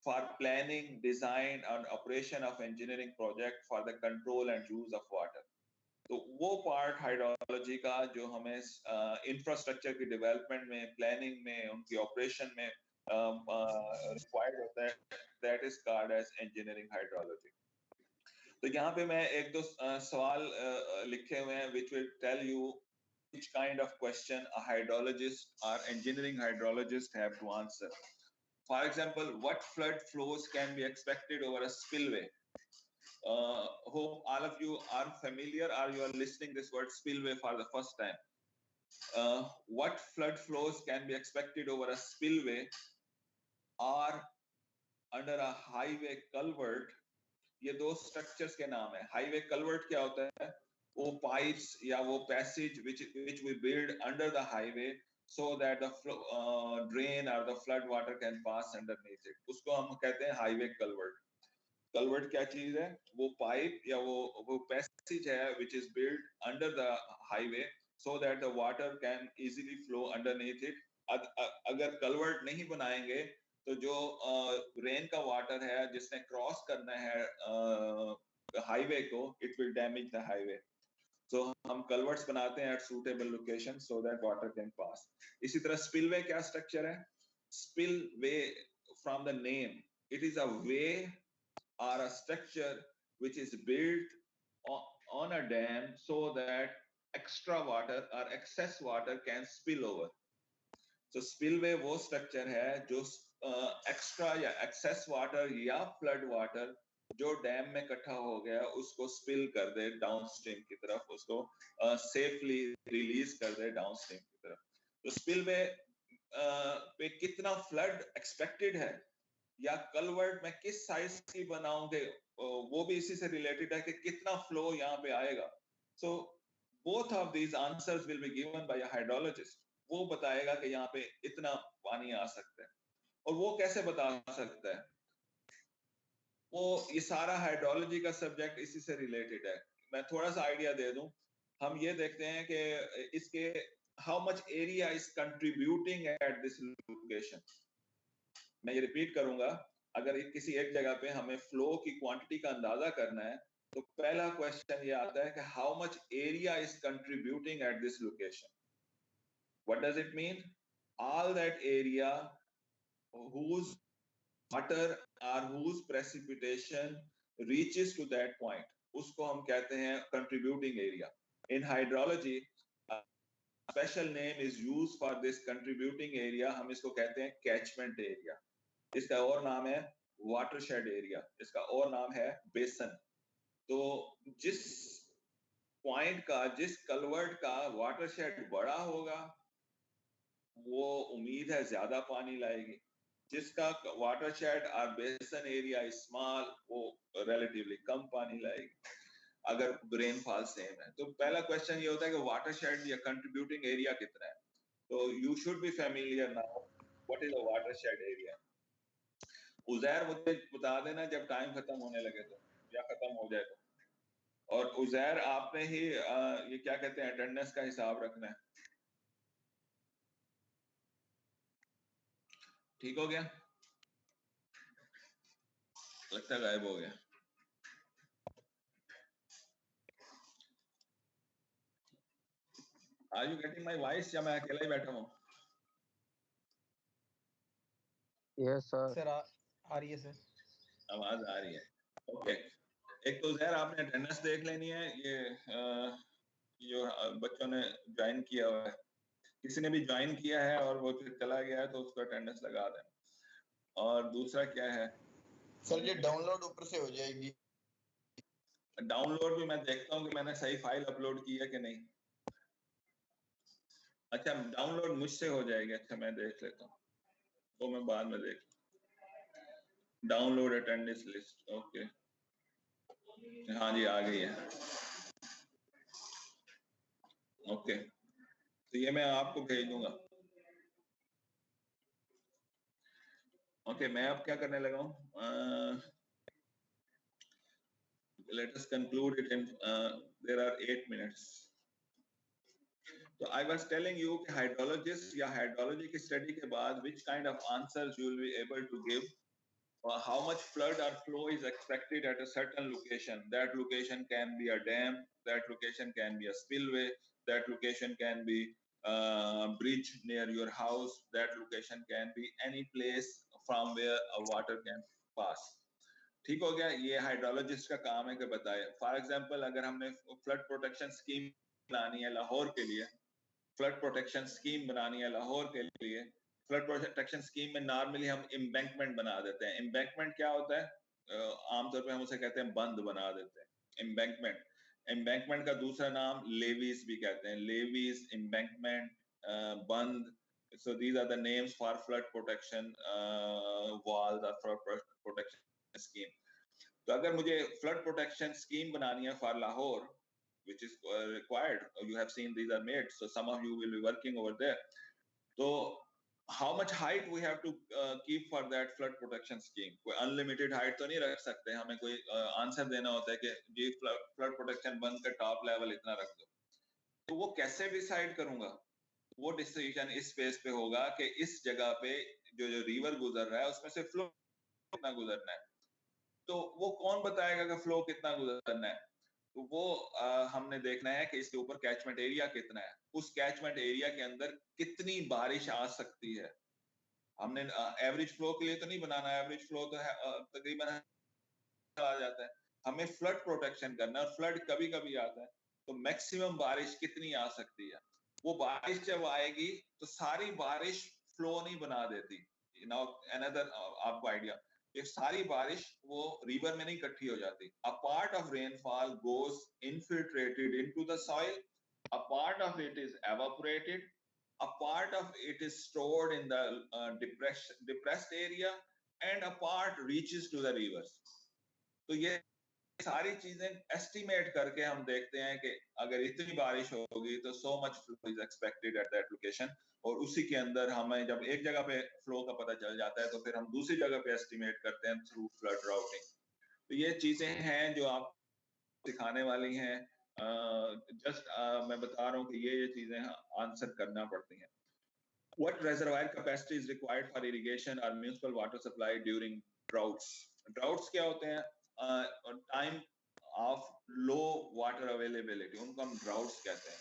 for planning, design and operation of engineering project for the control and use of water. तो वो पार्ट हाइड्रोलॉजी का जो हमें इंफ्रास्ट्रक्चर की डेवलपमेंट में, प्लानिंग में, उनकी ऑपरेशन में रिक्वायर्ड होता है, that is called as engineering hydrology. तो यहाँ पे मैं एक दो सवाल लिखे हुए हैं which will tell you which kind of question a hydrologist or engineering hydrologist have to answer. For example, what flood flows can be expected over a spillway? Hope all of you are familiar or you are listening this word spillway for the first time. What flood flows can be expected over a spillway or under a highway culvert? ये दो स्ट्रक्चर्स के नाम है. हाईवे कल्वर्ट क्या होता है? वो पाइप्स या वो passage which we build under the highway so that the drain or the flood water can pass underneath it. उसको हम कहते हैं हाईवे कल्वर्ट. कल्वर्ट क्या चीज है? वो पाइप या वो पैसेज है which is built under the highway so that the water can easily flow underneath it. अगर कल्वर्ट नहीं बनाएंगे तो जो रेन का वाटर है जिसने क्रॉस करना है हाईवे को, it will damage the highway. So हम कल्वर्ट्स बनाते हैं at suitable location so that water can pass. इसी तरह स्पिलवे क्या स्ट्रक्चर है? Spillway from the name, it is a way or a structure which is built on a dam so that extra water or excess water can spill over. So spillway वो structure है जो extra या excess water या flood water जो डैम में इकट्ठा हो गया उसको spill कर दे डाउनस्ट्रीम की तरफ, उसको safely release कर दे डाउनस्ट्रीम की तरफ. तो spillway पे कितना flood expected है या कलवर्ट में किस साइज की बनाऊंगे वो भी इसी से रिलेटेड है कि कितना फ्लो यहाँ पे आएगा. So both of these answers will be given by a hydrologist. वो बताएगा कि यहाँ पे इतना पानी आ सकता है. और वो कैसे बता सकता है? वो ये सारा हाइड्रोलॉजी का सब्जेक्ट इसी से रिलेटेड है. मैं थोड़ा सा आइडिया दे दूं. हम ये देखते हैं कि इसके how much area is contributing at this location. मैं ये रिपीट करूंगा. अगर किसी एक जगह पे हमें फ्लो की क्वांटिटी का अंदाजा करना है तो पहला क्वेश्चन ये आता है कि how much area is contributing at this location. What does it mean? All that area whose water or whose precipitation reaches to that point, उसको हम कहते हैं contributing area. In hydrology, a special name is used for this contributing area. हम इसको कहते हैं catchment area. इसका और नाम है watershed area. इसका और नाम है basin. तो जिस पॉइंट का, जिस कलवर्ट का watershed बड़ा होगा वो उम्मीद है ज्यादा पानी लाएगी. जिसका watershed और basin area is small वो relatively कम पानी लाएगी अगर रेनफॉल सेम है. तो पहला क्वेश्चन ये होता है कि watershed या contributing area कितना है. तो you should be familiar now what is a watershed area. Uzair मुझे बता देना जब टाइम खत्म होने लगे तो, या खत्म हो जाए तो। और उजैर आपने ही ये क्या कहते हैं अटेंडेंस का हिसाब रखना है। ठीक हो गया, लगता गायब हो गया। Are you getting my voice या मैं अकेला ही बैठा हूँ? Yes sir. सर आ रही है सर, आवाज आ रही है। ओके, एक तो उजैर आपने अटेंडेंस देख लेनी है। ये जो बच्चों ने ज्वाइन किया हुआ है, किसी ने भी ज्वाइन किया है और वो फिर चला गया है तो उसको अटेंडेंस लगा देना। और दूसरा क्या है सर ये डाउनलोड ऊपर से हो जाएगी। डाउनलोड भी मैं देखता हूँ कि मैंने सही फाइल अपलोड की है कि नहीं। अच्छा, डाउनलोड मुझसे हो जाएगी। अच्छा, मैं देख लेता हूँ, तो मैं बाद में देख डाउनलोड अटेंडेंस लिस्ट। ओके, हाँ जी आ गई है। ओके, तो ये मैं आपको भेज दूंगा। ओके, मैं अब क्या करने लगा हूँ, let us conclude it in there are 8 minutes. तो I was telling you कि हाइड्रोलॉजिस्ट या हाइड्रोलॉजी की स्टडी के बाद which kind of answers you will be able to give, how much flood or flow is expected at a certain location. That location can be a dam, that location can be a spillway, that location can be a bridge near your house, that location can be any place from where a water can pass. ठीक हो गया, ये हाइड्रोलॉजिस्ट का काम है कि बताए। फॉर एग्जांपल अगर हमने फ्लड प्रोटेक्शन स्कीम बनानी है लाहौर के लिए, फ्लड प्रोटेक्शन स्कीम बनानी है लाहौर के लिए, फ्लड प्रोटेक्शन स्कीम में नॉर्मली हम एम्बैंकमेंट बना देते हैं। एम्बैंकमेंट क्या होता है? आमतौर पे हम उसे कहते हैं बंद बना देते हैं, एम्बैंकमेंट। एम्बैंकमेंट का दूसरा नाम लेवीज भी कहते हैं, लेवीज, एम्बैंकमेंट, बंद। So these are the names for flood protection walls or flood protection scheme. तो अगर मुझे फ्लड प्रोटेक्शन स्कीम बनानी है for Lahore, which is required, you have seen these are made, so some of you will be working over there. So how much height we have to keep for that flood protection scheme? कोई unlimited height तो नहीं रख सकते, हमें कोई आंसर देना होता है कि जी फ्लड प्रोटेक्शन बंद का टॉप लेवल इतना रख दो। तो वो कैसे डिसाइड करूंगा? वो डिसीजन इस बेस पे होगा कि इस जगह पे जो रिवर गुजर रहा है उसमें से फ्लो कितना गुजरना है। तो वो कौन बताएगा कि फ्लो कितना गुजरना है? तो वो हमने देखना है कि इसके ऊपर कैचमेंट एरिया कितना है, उस कैचमेंट एरिया के अंदर कितनी बारिश आ सकती है। हमने एवरेज फ्लो के लिए तो नहीं बनाना, एवरेज फ्लो तो तकरीबन आ जाता है। हमें फ्लड प्रोटेक्शन करना है और फ्लड कभी कभी आता है, तो मैक्सिमम बारिश कितनी आ सकती है। वो बारिश जब आएगी तो सारी बारिश फ्लो नहीं बना देती। नाउ अनदर आपको आइडिया, ये सारी बारिश वो रिवर में नहीं इकट्ठी हो जाती। A part of rainfall goes infiltrated into the soil, a part of it is evaporated, a part of it is stored in the depressed area, and a part reaches to the rivers. तो ये सारी चीजें एस्टिमेट करके हम देखते हैं कि अगर इतनी बारिश होगी तो so much flow is expected at that location, और उसी के अंदर हमें जब एक जगह पे फ्लो का पता चल जाता है तो फिर हम दूसरी जगह पे एस्टिमेट करते हैं थ्रू फ्लड राउटिंग। तो ये चीजें हैं जो आप सिखाने वाली हैं। जस्ट मैं बता रहा हूँ कि ये चीजें आंसर करना पड़ती हैं। What reservoir capacity is required for irrigation or municipal water supply during droughts? Droughts क्या होते हैं? Time of low water availability, उनको हम droughts कहते हैं।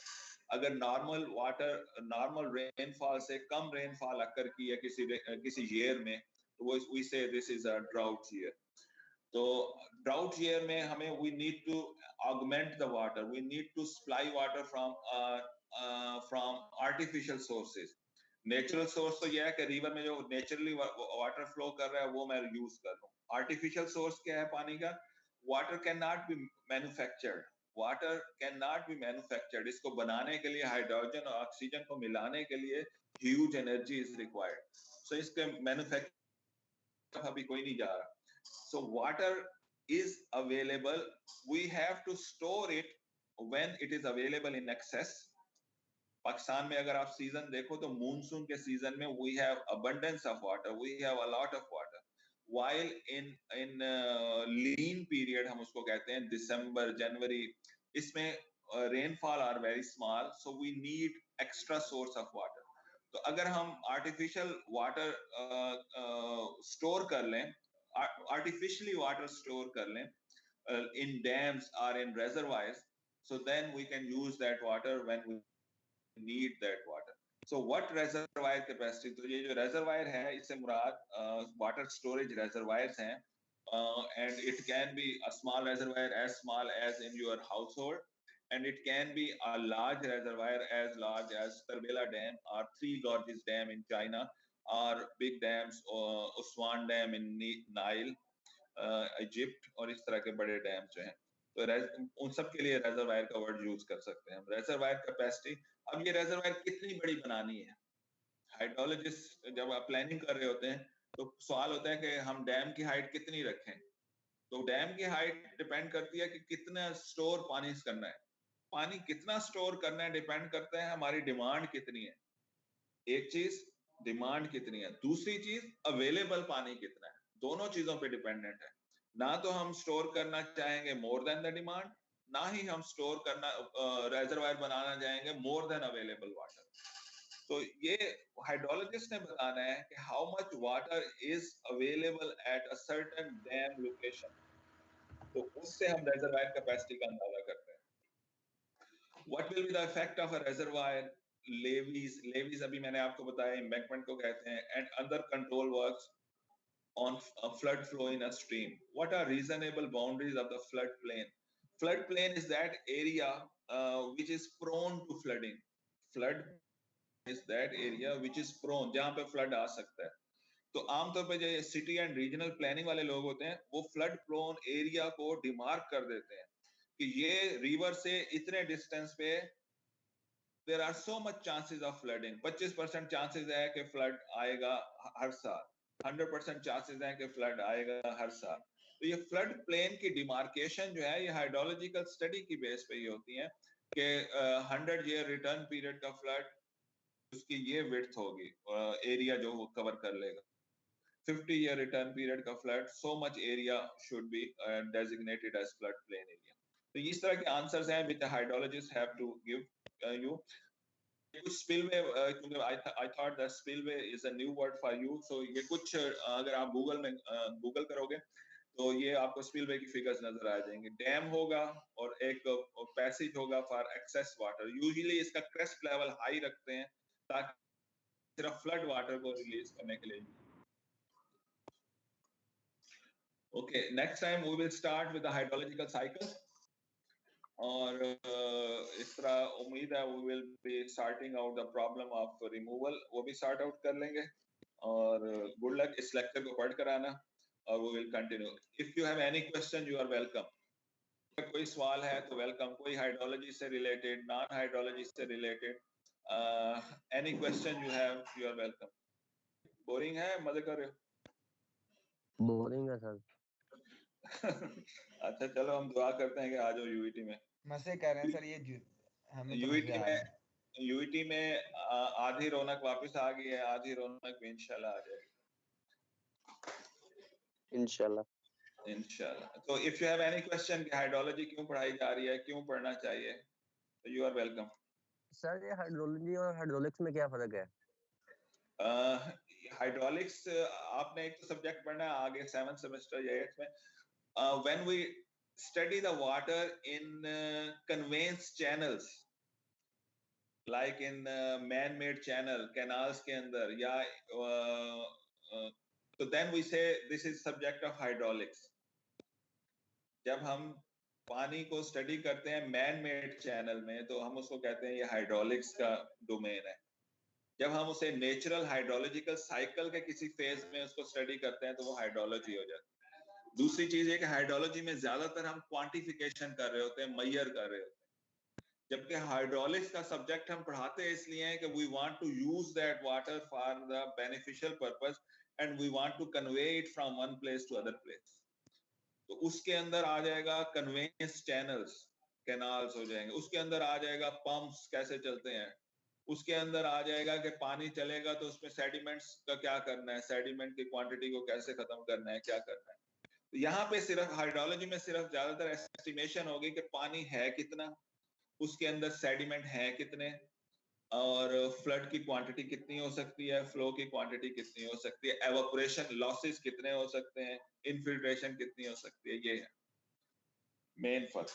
अगर नॉर्मल रेनफॉल से कम रेनफॉल अकर की है किसी ईयर में, तो वो we say this is a drought year. तो drought year में हमें we need to augment the water, we need to supply water from artificial sources. Natural source तो यह है कि रिवर में जो नेचुरली वाटर फ्लो कर रहा है वो मैं यूज कर रहा हूँ। आर्टिफिशियल सोर्स क्या है पानी का? Water can not be manufactured, water can not be manufactured. इसको बनाने के लिए हाइड्रोजन और ऑक्सीजन को मिलाने के लिए huge energy is required. So इसके मैन्युफैक्चर अभी कोई नहीं जा रहा। So water is available, we have to store it when it is available in excess. Pakistan में अगर आप सीजन देखो तो मूनसून के सीजन में we have abundance of water, we have a lot of water. while in lean period हम उसको कहते हैं दिसंबर जनवरी, इसमें rainfall are very small, so we need extra source of water. तो अगर हम artificial water store कर लें, artificially water store कर लें in dams or in reservoirs, so then we can use that water when we need that water. So what reservoir capacity? तो ये जो reservoir है इससे मुराद water storage reservoirs हैं, and it can be a small reservoir as small as in your household, and it can be a large reservoir as large as Karbela Dam or Three Gorges Dam in China, or big dams, Aswan Dam in Nile, Egypt, और इस तरह के बड़े डैम जो हैं, तो उन सब के लिए रेजरवायर का वर्ड यूज कर सकते हैं हम। रेजरवायर कैपेसिटी, अब ये रेजरवायर कितनी बड़ी बनानी है, हाइड्रोलॉजिस्ट जब आप प्लानिंग कर रहे होते हैं तो सवाल होता है कि हम डैम की हाइट कितनी रखें। तो डैम की हाइट डिपेंड करती है कि कितना स्टोर पानी करना है, पानी कितना स्टोर करना है डिपेंड करता है हमारी डिमांड कितनी है। एक चीज डिमांड कितनी है, दूसरी चीज अवेलेबल पानी कितना है, दोनों चीजों पे डिपेंडेंट है। ना तो हम स्टोर करना चाहेंगे मोर देन द डिमांड, ना ही हम स्टोर करना रेजरवायर बनाना चाहेंगे मोर देन अवेलेबल वाटर। तो ये हाइड्रोलॉजिस्ट ने बताना है कि how much water is available at a certain dam location, तो उससे हम रेजरवायर कैपेसिटी का अंदाजा करते हैं। What will be the effect of a reservoir? Levies अभी मैंने आपको बताया एम्बैंकमेंट को कहते हैं, and other control works on a flood flow in a stream. What are reasonable boundaries of the flood plain? Flood plain is that area which is prone to flooding. Flood is that area which is prone, जहां पे flood आ सकता है। तो आमतौर पे जो सिटी एंड रीजनल प्लानिंग वाले लोग होते हैं वो फ्लड प्रोन एरिया को डिमार्क कर देते हैं कि ये रिवर से इतने डिस्टेंस पे there are so much chances of flooding, 25% chances है कि फ्लड आएगा हर साल, 100% चांसेस है कि फ्लड आएगा हर साल। तो ये फ्लड प्लेन की डिमार्केशन जो है ये हाइड्रोलॉजिकल स्टडी की बेस पे ही होती है कि 100 ईयर रिटर्न पीरियड का फ्लड, उसकी ये विड्थ होगी, एरिया जो वो कवर कर लेगा। 50 ईयर रिटर्न पीरियड का flood, so much area should be designated as flood plain area. तो इस तरह के आंसर्स हैं which hydrologist have to give you. कुछ स्पिलवे, क्योंकि I thought that spillway is a new word for you, so ये कुछ अगर आप गूगल में गूगल करोगे तो ये आपको स्पिलवे की फिगर्स नजर आ जाएंगे। डैम होगा और एक पैसेज होगा फॉर एक्सेस वाटर, यूजुअली इसका क्रेस्ट लेवल हाई रखते हैं ताकि सिर्फ फ्लड वाटर को रिलीज करने के लिए। Okay, next time we will start with the hydrological cycle, और इस तरह उम्मीद है we will be starting out the problem of removal, वो भी start out कर लेंगे। और good luck इस लेक्चर को पढ़ कर आना, और we will continue. If you have any question you are welcome. कोई सवाल है तो वेलकम, कोई हाइड्रोलॉजी से रिलेटेड, नॉन हाइड्रोलॉजी से related, any question you have you are welcome. Boring है, मजे कर रहे हो? बोरिंग है सर। अच्छा चलो हम दुआ करते हैं कि आ जाओ यूईटी में। मजे कर रहे हैं सर, ये हमें तो यूईटी में आधी रौनक वापस आ गई है, आधी रौनक भी इंशाल्लाह आ जाएगी इंशाल्लाह। तो if you have any question कि हाइड्रोलॉजी क्यों पढ़ाई जा रही है, क्यों पढ़ना चाहिए, तो यू आर वेलकम। सर ये हाइड्रोलॉजी और हाइड्रोलिक्स में क्या फर्क है? हाइड्रोलिक्स आपने एक तो सब्जेक्ट पढ़ना है आगे 7th सेमेस्टर या 8th में, when we study the water in conveyance channels, like in man-made channel, canals के अंदर, या so then we say this is subject of hydraulics. जब हम पानी को स्टडी करते हैं मैन-मेड चैनल में तो हम उसको कहते हैं ये हाइड्रोलिक्स का डोमेन है। जब हम उसे नेचुरल हाइड्रोलॉजिकल साइकिल के किसी फेज में उसको स्टडी करते हैं तो वो हाइड्रोलॉजी हो जाती है। दूसरी चीज है कि हाइड्रोलॉजी में ज्यादातर हम क्वांटिफिकेशन कर रहे होते हैं, मेजर कर रहे होते हैं, जबकि हाइड्रोलिक्स का सब्जेक्ट हम पढ़ाते हैं इसलिए है कि we want to use that water for the beneficial purpose and we want to convey it from one place to other place. तो उसके अंदर आ जाएगा कन्वेंस चैनल्स, कैनाल्स हो जाएंगे, उसके अंदर आ जाएगा पंप्स कैसे चलते हैं, उसके अंदर आ जाएगा कि पानी चलेगा तो उसमें सेडिमेंट्स का क्या करना है, सेडिमेंट की क्वांटिटी को कैसे खत्म करना है, क्या करना है। तो यहाँ पे सिर्फ हाइड्रोलॉजी में सिर्फ ज्यादातर एस्टिमेशन होगी कि पानी है कितना, उसके अंदर सेडिमेंट है कितने, और फ्लड की क्वांटिटी कितनी हो सकती है, फ्लो की क्वांटिटी कितनी हो सकती है, एवापोरेशन लॉसेस कितने हो सकते हैं, इनफिल्ट्रेशन कितनी हो सकती है। ये है मेन फर्क।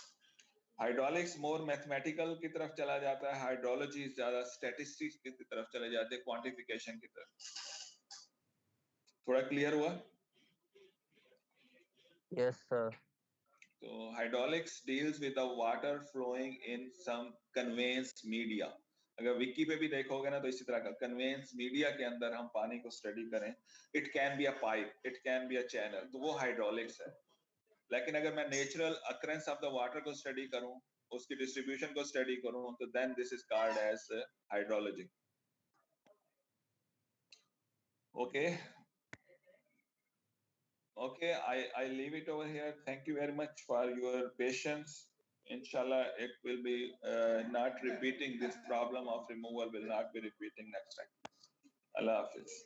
हाइड्रोलिक्स मोर मैथमेटिकल की तरफ चला जाता है, हाइड्रोलॉजी ज्यादा स्टैटिस्टिक्स की तरफ चले जाते हैं, क्वांटिफिकेशन की तरफ। थोड़ा क्लियर हुआ? Yes sir. तो hydraulics deals with the water flowing in some conveyance media. अगर विकी पे भी देखोगे ना तो इसी तरह का कन्वेंस मीडिया के अंदर हम पानी को स्टडी करें, it can be a pipe, it can be a channel, तो वो हाइड्रोलिक्स है। लेकिन अगर मैं natural occurrence of the water को स्टडी करूं, उसकी डिस्ट्रीब्यूशन को स्टडी करूं, तो then this is called as hydrology. Okay okay, I leave it over here. Thank you very much for your patience. Inshallah, it will be not repeating, this problem of removal will not be repeating next time. Allah Hafiz.